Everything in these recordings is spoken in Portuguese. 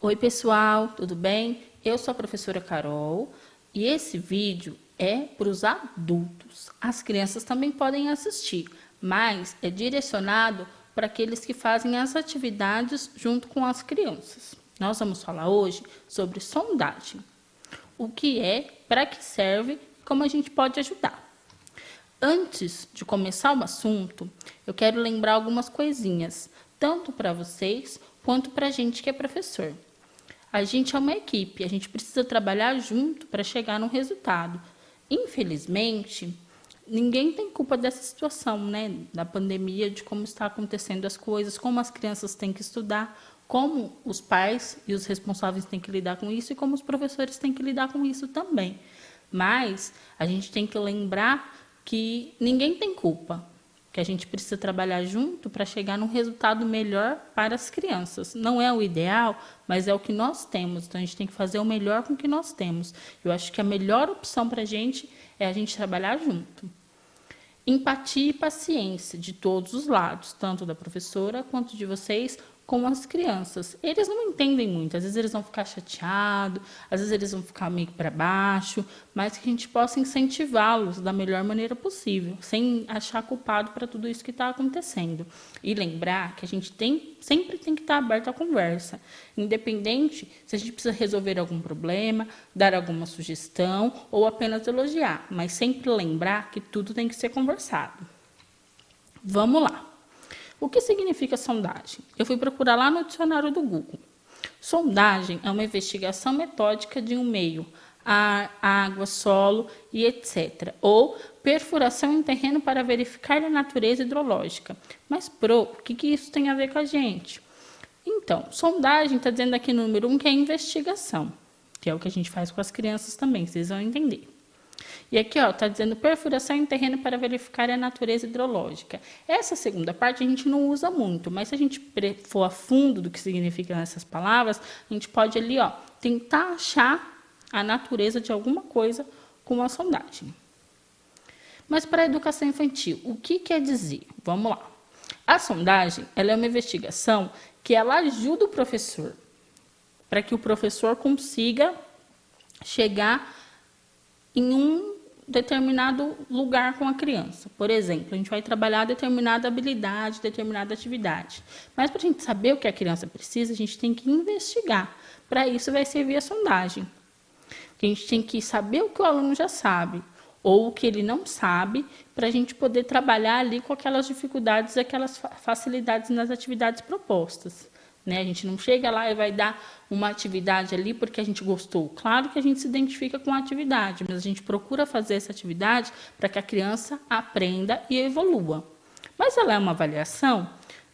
Oi, pessoal, tudo bem? Eu sou a professora Carol e esse vídeo é para os adultos. As crianças também podem assistir, mas é direcionado para aqueles que fazem as atividades junto com as crianças. Nós vamos falar hoje sobre sondagem. O que é, para que serve e como a gente pode ajudar. Antes de começar o assunto, eu quero lembrar algumas coisinhas, tanto para vocês quanto para a gente que é professor. A gente é uma equipe, a gente precisa trabalhar junto para chegar no resultado. Infelizmente, ninguém tem culpa dessa situação, né? Da pandemia, de como está acontecendo as coisas, como as crianças têm que estudar, como os pais e os responsáveis têm que lidar com isso e como os professores têm que lidar com isso também. Mas a gente tem que lembrar que ninguém tem culpa, que a gente precisa trabalhar junto para chegar num resultado melhor para as crianças. Não é o ideal, mas é o que nós temos. Então, a gente tem que fazer o melhor com o que nós temos. Eu acho que a melhor opção para a gente é a gente trabalhar junto. Empatia e paciência de todos os lados, tanto da professora quanto de vocês, com as crianças. Eles não entendem muito, às vezes eles vão ficar chateados, às vezes eles vão ficar meio para baixo, mas que a gente possa incentivá-los da melhor maneira possível, sem achar culpado para tudo isso que está acontecendo. E lembrar que a gente sempre tem que estar aberto à conversa, independente se a gente precisa resolver algum problema, dar alguma sugestão ou apenas elogiar, mas sempre lembrar que tudo tem que ser conversado. Vamos lá. O que significa sondagem? Eu fui procurar lá no dicionário do Google. Sondagem é uma investigação metódica de um meio, ar, água, solo e etc. Ou perfuração em terreno para verificar a natureza hidrológica. Mas, o que isso tem a ver com a gente? Então, sondagem está dizendo aqui no número 1 que é investigação, que é o que a gente faz com as crianças também, vocês vão entender. E aqui está dizendo perfuração em terreno para verificar a natureza hidrológica. Essa segunda parte a gente não usa muito, mas se a gente for a fundo do que significam essas palavras, a gente pode ali tentar achar a natureza de alguma coisa com a sondagem. Mas para a educação infantil, o que quer dizer? Vamos lá. A sondagem ela é uma investigação que ela ajuda o professor, para que o professor consiga chegar em um determinado lugar com a criança. Por exemplo, a gente vai trabalhar determinada habilidade, determinada atividade. Mas para a gente saber o que a criança precisa, a gente tem que investigar. Para isso vai servir a sondagem. A gente tem que saber o que o aluno já sabe, ou o que ele não sabe, para a gente poder trabalhar ali com aquelas dificuldades, aquelas facilidades nas atividades propostas. A gente não chega lá e vai dar uma atividade ali porque a gente gostou. Claro que a gente se identifica com a atividade, mas a gente procura fazer essa atividade para que a criança aprenda e evolua. Mas ela é uma avaliação?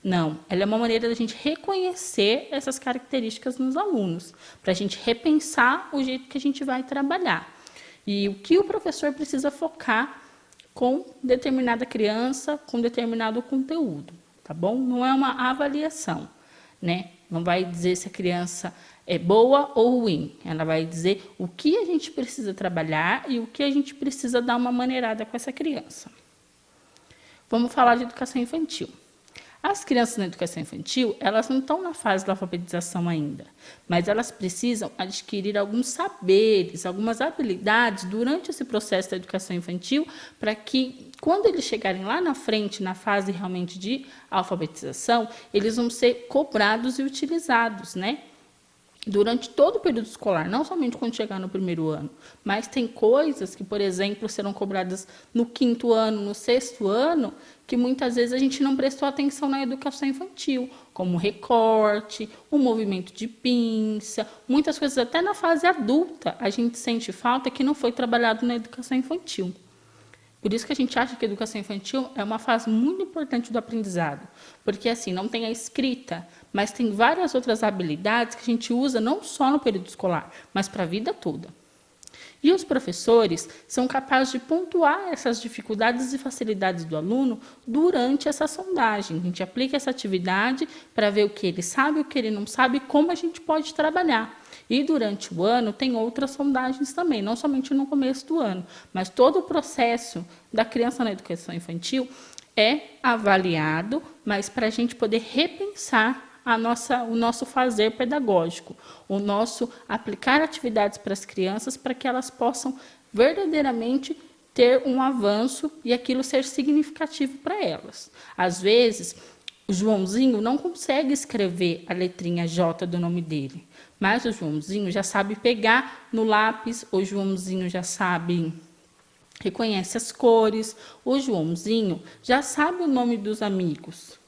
Não, ela é uma maneira da gente reconhecer essas características nos alunos, para a gente repensar o jeito que a gente vai trabalhar. E o que o professor precisa focar com determinada criança, com determinado conteúdo, tá bom? Não é uma avaliação. Não vai dizer se a criança é boa ou ruim. Ela vai dizer o que a gente precisa trabalhar e o que a gente precisa dar uma maneirada com essa criança. Vamos falar de educação infantil. As crianças na educação infantil, elas não estão na fase da alfabetização ainda, mas elas precisam adquirir alguns saberes, algumas habilidades durante esse processo da educação infantil, para que, quando eles chegarem lá na frente, na fase realmente de alfabetização, eles vão ser cobrados e utilizados, durante todo o período escolar, não somente quando chegar no primeiro ano, mas tem coisas que, por exemplo, serão cobradas no 5º ano, no 6º ano, que muitas vezes a gente não prestou atenção na educação infantil, como recorte, o movimento de pinça, muitas coisas até na fase adulta a gente sente falta que não foi trabalhado na educação infantil. Por isso que a gente acha que a educação infantil é uma fase muito importante do aprendizado, porque assim, não tem a escrita, mas tem várias outras habilidades que a gente usa não só no período escolar, mas para a vida toda. E os professores são capazes de pontuar essas dificuldades e facilidades do aluno durante essa sondagem. A gente aplica essa atividade para ver o que ele sabe, o que ele não sabe e como a gente pode trabalhar. E durante o ano tem outras sondagens também, não somente no começo do ano, mas todo o processo da criança na educação infantil é avaliado, mas para a gente poder repensar o nosso fazer pedagógico, o nosso aplicar atividades para as crianças para que elas possam verdadeiramente ter um avanço e aquilo ser significativo para elas. Às vezes, o Joãozinho não consegue escrever a letrinha J do nome dele, mas o Joãozinho já sabe pegar no lápis, o Joãozinho já sabe, reconhece as cores, o Joãozinho já sabe o nome dos amigos.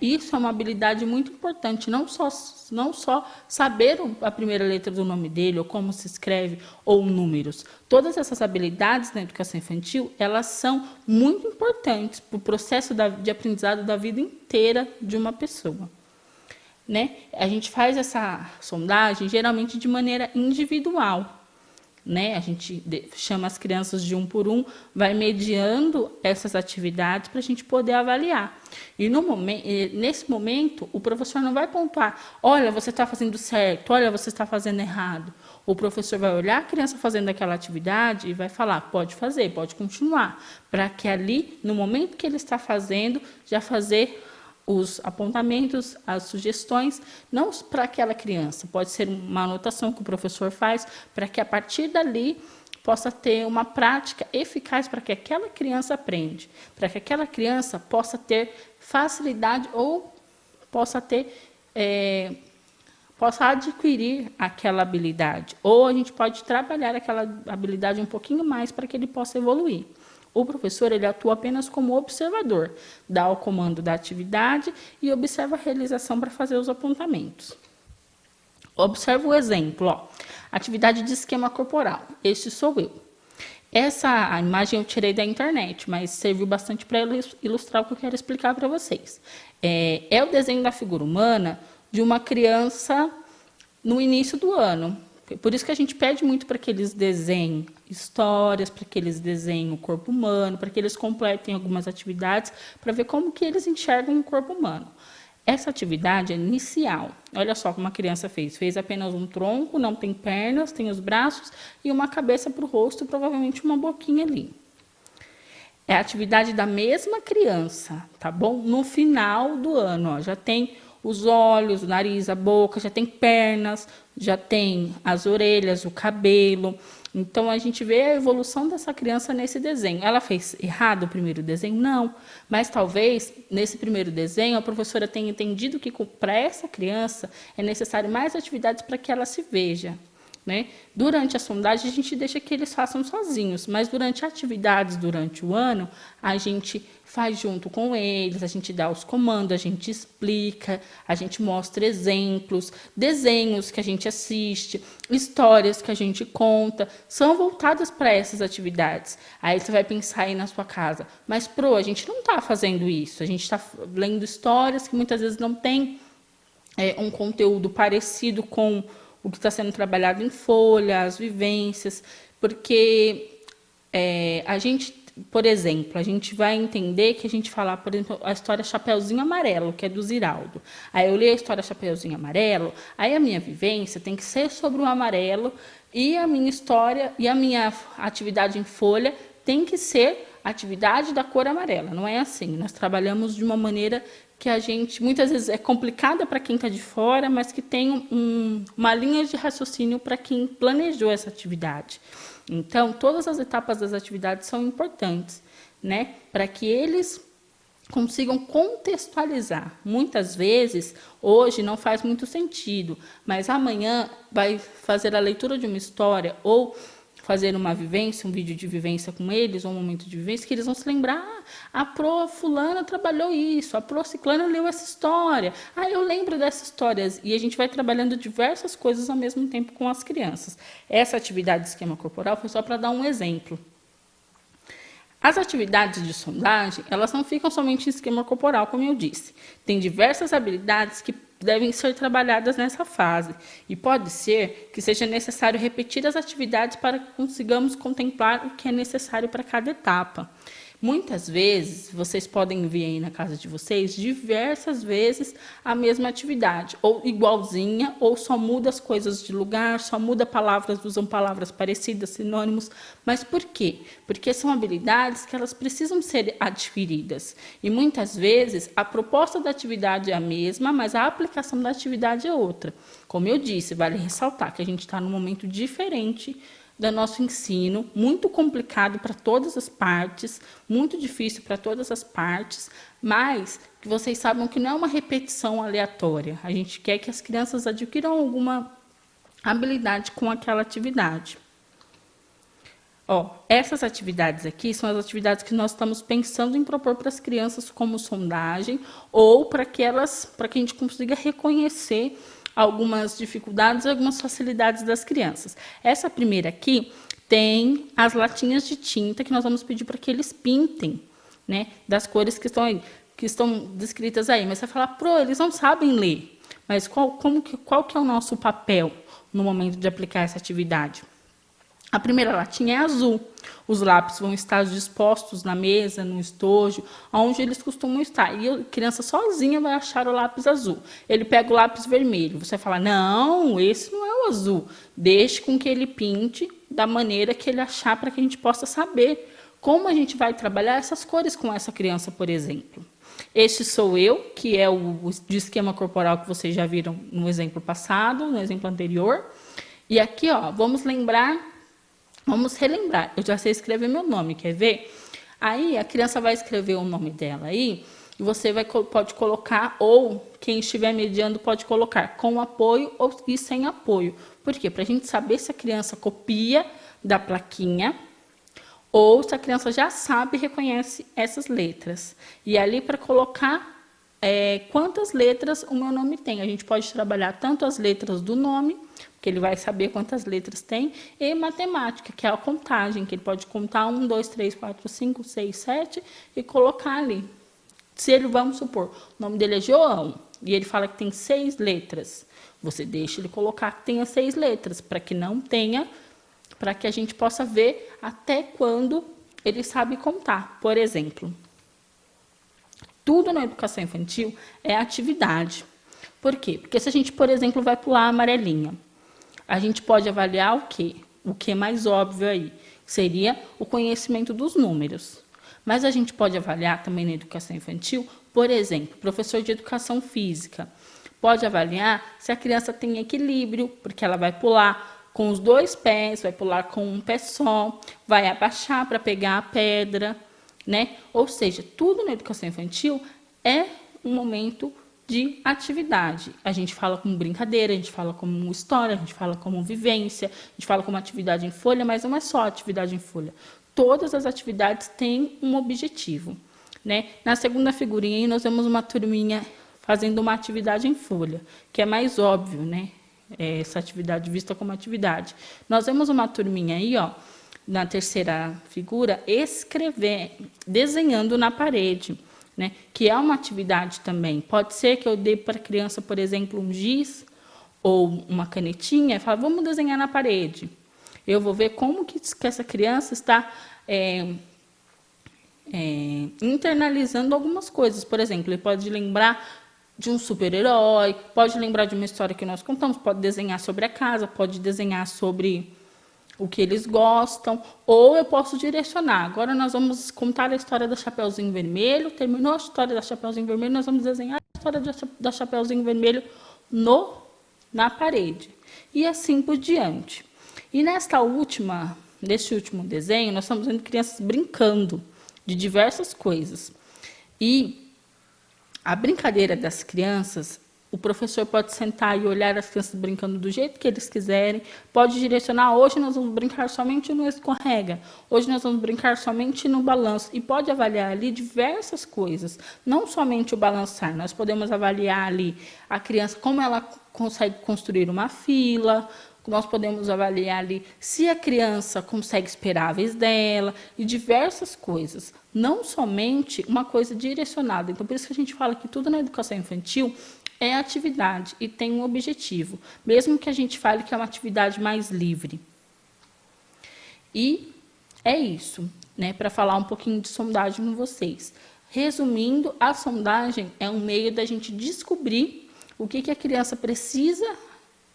Isso é uma habilidade muito importante, não só saber a primeira letra do nome dele, ou como se escreve, ou números. Todas essas habilidades na educação infantil, elas são muito importantes para o processo de aprendizado da vida inteira de uma pessoa. A gente faz essa sondagem geralmente de maneira individual. A gente chama as crianças de um por um, vai mediando essas atividades para a gente poder avaliar. E nesse momento, o professor não vai pontuar, olha, você está fazendo certo, olha, você está fazendo errado. O professor vai olhar a criança fazendo aquela atividade e vai falar, pode fazer, pode continuar, para que ali, no momento que ele está fazendo, já fazer os apontamentos, as sugestões, não para aquela criança, pode ser uma anotação que o professor faz, para que a partir dali possa ter uma prática eficaz para que aquela criança aprenda, para que aquela criança possa ter facilidade ou possa adquirir aquela habilidade, ou a gente pode trabalhar aquela habilidade um pouquinho mais para que ele possa evoluir. O professor ele atua apenas como observador, dá o comando da atividade e observa a realização para fazer os apontamentos. Observa o exemplo, atividade de esquema corporal. Este sou eu. Essa imagem eu tirei da internet, mas serviu bastante para ilustrar o que eu quero explicar para vocês. É o desenho da figura humana de uma criança no início do ano. Por isso que a gente pede muito para que eles desenhem histórias, para que eles desenhem o corpo humano, para que eles completem algumas atividades, para ver como que eles enxergam o corpo humano. Essa atividade é inicial. Olha só como a criança fez. Fez apenas um tronco, não tem pernas, tem os braços e uma cabeça para o rosto e provavelmente uma boquinha ali. É a atividade da mesma criança, tá bom? No final do ano, já tem os olhos, o nariz, a boca, já tem pernas, já tem as orelhas, o cabelo. Então, a gente vê a evolução dessa criança nesse desenho. Ela fez errado o primeiro desenho? Não. Mas, talvez, nesse primeiro desenho, a professora tenha entendido que, para essa criança, é necessário mais atividades para que ela se veja. Durante a sondagem, a gente deixa que eles façam sozinhos, mas durante atividades, durante o ano, a gente faz junto com eles, a gente dá os comandos, a gente explica, a gente mostra exemplos, desenhos que a gente assiste, histórias que a gente conta, são voltadas para essas atividades. Aí você vai pensar aí na sua casa, mas a gente não está fazendo isso, a gente está lendo histórias que muitas vezes não tem um conteúdo parecido com o que está sendo trabalhado em folha, as vivências, porque a gente, por exemplo, a gente vai entender que a gente fala, por exemplo, a história Chapeuzinho Amarelo, que é do Ziraldo. Aí eu li a história Chapeuzinho Amarelo, aí a minha vivência tem que ser sobre o amarelo e a minha história e a minha atividade em folha tem que ser atividade da cor amarela. Não é assim, nós trabalhamos de uma maneira que a gente, muitas vezes, é complicada para quem está de fora, mas que tem uma linha de raciocínio para quem planejou essa atividade. Então, todas as etapas das atividades são importantes, para que eles consigam contextualizar. Muitas vezes, hoje não faz muito sentido, mas amanhã vai fazer a leitura de uma história ou fazer uma vivência, um vídeo de vivência com eles, ou um momento de vivência, que eles vão se lembrar, a pró fulana trabalhou isso, a pró ciclana leu essa história, eu lembro dessas histórias, e a gente vai trabalhando diversas coisas ao mesmo tempo com as crianças. Essa atividade de esquema corporal foi só para dar um exemplo. As atividades de sondagem, elas não ficam somente em esquema corporal, como eu disse. Tem diversas habilidades que devem ser trabalhadas nessa fase. E pode ser que seja necessário repetir as atividades para que consigamos contemplar o que é necessário para cada etapa. Muitas vezes, vocês podem ver aí na casa de vocês, diversas vezes a mesma atividade, ou igualzinha, ou só muda as coisas de lugar, só muda palavras, usam palavras parecidas, sinônimos. Mas por quê? Porque são habilidades que elas precisam ser adquiridas. E muitas vezes a proposta da atividade é a mesma, mas a aplicação da atividade é outra. Como eu disse, vale ressaltar que a gente está num momento diferente do nosso ensino, muito complicado para todas as partes, muito difícil para todas as partes, mas que vocês saibam que não é uma repetição aleatória. A gente quer que as crianças adquiram alguma habilidade com aquela atividade. Essas atividades aqui são as atividades que nós estamos pensando em propor para as crianças como sondagem ou para que a gente consiga reconhecer algumas dificuldades e algumas facilidades das crianças. Essa primeira aqui tem as latinhas de tinta que nós vamos pedir para que eles pintem, né, das cores que estão aí, que estão descritas aí. Mas você vai falar, eles não sabem ler. Mas qual que é o nosso papel no momento de aplicar essa atividade? A primeira latinha é azul. Os lápis vão estar dispostos na mesa, no estojo, onde eles costumam estar. E a criança sozinha vai achar o lápis azul. Ele pega o lápis vermelho. Você fala, não, esse não é o azul. Deixe com que ele pinte da maneira que ele achar, para que a gente possa saber como a gente vai trabalhar essas cores com essa criança, por exemplo. Este sou eu, que é o de esquema corporal que vocês já viram no exemplo passado, no exemplo anterior. E aqui, vamos relembrar. Eu já sei escrever meu nome, quer ver? Aí a criança vai escrever o nome dela aí, e você pode colocar, ou quem estiver mediando pode colocar com apoio e sem apoio. Por quê? Para a gente saber se a criança copia da plaquinha ou se a criança já sabe e reconhece essas letras. E ali para colocar quantas letras o meu nome tem. A gente pode trabalhar tanto as letras do nome, que ele vai saber quantas letras tem, e matemática, que é a contagem, que ele pode contar 1, 2, 3, 4, 5, 6, 7 e colocar ali. Se ele, vamos supor, o nome dele é João, e ele fala que tem 6 letras, você deixa ele colocar que tenha 6 letras, para que não tenha, para que a gente possa ver até quando ele sabe contar. Por exemplo, tudo na educação infantil é atividade. Por quê? Porque se a gente, por exemplo, vai pular a amarelinha, a gente pode avaliar o quê? O que é mais óbvio aí? Seria o conhecimento dos números. Mas a gente pode avaliar também na educação infantil, por exemplo, professor de educação física. Pode avaliar se a criança tem equilíbrio, porque ela vai pular com os 2 pés, vai pular com um pé só, vai abaixar para pegar a pedra, né? Ou seja, tudo na educação infantil é um momento de atividade. A gente fala como brincadeira, a gente fala como história, a gente fala como vivência, a gente fala como atividade em folha, mas não é só atividade em folha. Todas as atividades têm um objetivo, né? Na segunda figurinha aí nós vemos uma turminha fazendo uma atividade em folha, que é mais óbvio, né? Essa atividade vista como atividade. Nós vemos uma turminha aí, na terceira figura, desenhando na parede, né? Que é uma atividade também. Pode ser que eu dê para a criança, por exemplo, um giz ou uma canetinha e fale, vamos desenhar na parede. Eu vou ver como que essa criança está internalizando algumas coisas. Por exemplo, ele pode lembrar de um super-herói, pode lembrar de uma história que nós contamos, pode desenhar sobre a casa, pode desenhar sobre o que eles gostam, ou eu posso direcionar. Agora nós vamos contar a história da Chapeuzinho Vermelho, terminou a história da Chapeuzinho Vermelho, nós vamos desenhar a história da Chapeuzinho Vermelho na parede. E assim por diante. E neste último desenho, nós estamos vendo crianças brincando de diversas coisas. E a brincadeira das crianças, o professor pode sentar e olhar as crianças brincando do jeito que eles quiserem, pode direcionar, hoje nós vamos brincar somente no escorrega, hoje nós vamos brincar somente no balanço, e pode avaliar ali diversas coisas, não somente o balançar, nós podemos avaliar ali a criança, como ela consegue construir uma fila, nós podemos avaliar ali se a criança consegue esperar a vez dela, e diversas coisas, não somente uma coisa direcionada. Então, por isso que a gente fala que tudo na educação infantil é atividade e tem um objetivo, mesmo que a gente fale que é uma atividade mais livre. E é isso. né, para falar um pouquinho de sondagem com vocês. Resumindo, a sondagem é um meio da gente descobrir o que a criança precisa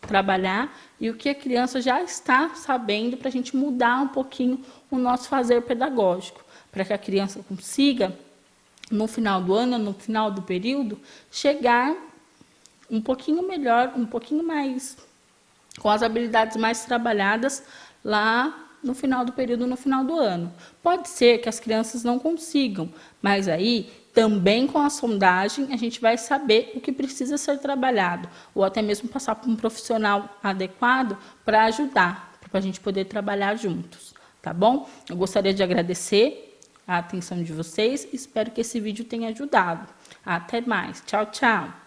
trabalhar e o que a criança já está sabendo para a gente mudar um pouquinho o nosso fazer pedagógico, para que a criança consiga, no final do ano, no final do período, chegar um pouquinho melhor, um pouquinho mais, com as habilidades mais trabalhadas lá no final do período, no final do ano. Pode ser que as crianças não consigam, mas aí também com a sondagem a gente vai saber o que precisa ser trabalhado, ou até mesmo passar por um profissional adequado para ajudar, para a gente poder trabalhar juntos, tá bom? Eu gostaria de agradecer a atenção de vocês, espero que esse vídeo tenha ajudado. Até mais, tchau, tchau!